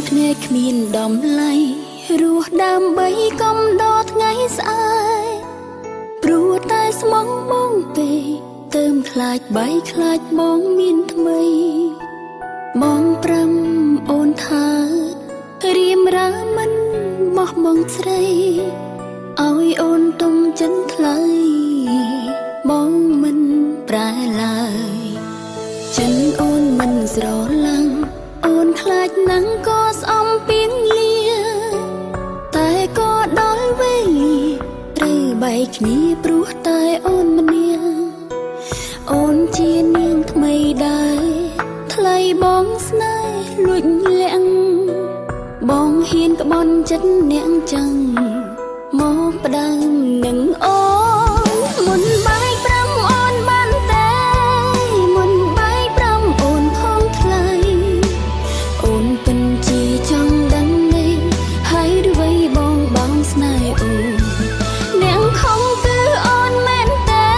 ភ្នែកគ្មានដំឡៃរស់ដើម្បីកំដរថ្ងៃស្អែកព្រោះតែស្មងបងពេកទៅខ្លាចបៃខ្លាចបងមានថ្មីបងប្រាំអូនថារៀមរាមិនបោះបង់ស្រីឲ្យអូនទុំចិនថ្លៃបងមិនប្រែឡើយចិនអូនមិនស្រឡាញ់អូនខ្លាចណាំងក៏ស្អំពីងលាតែក៏ដល់វេលាត្រូវបែកគ្នាព្រោះតែអូនម្នាក់អូនជានាងថ្មីដែរថ្លៃបងស្នេហ៍លួចលាក់បងហ៊ានក្បន់ចិត្តអ្នកចឹងមកផ្ដាំងនឹងអូនមុនបែកប្រាំអូនបានតែមុនបែកប្រាំអូនផងថ្លៃអូនពិនជាចង់ដឹងនេះហើយឬវៃបងស្នេហ៍អូនអ្នកខំគឺអូនមែនតែ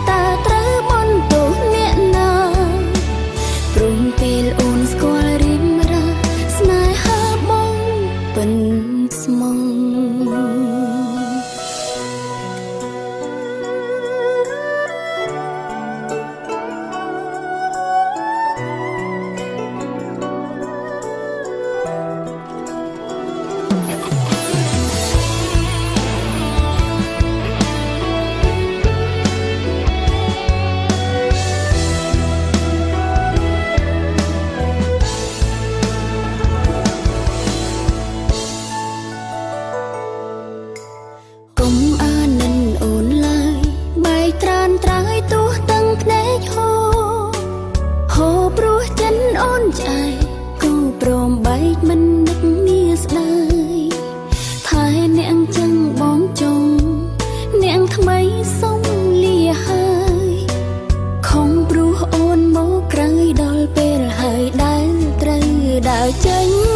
តើត្រូវបនទោសអ្នកណាព្រមពេលអូនស្គាល់រៀមរាស្នេហាបងពិនស្មងចេញ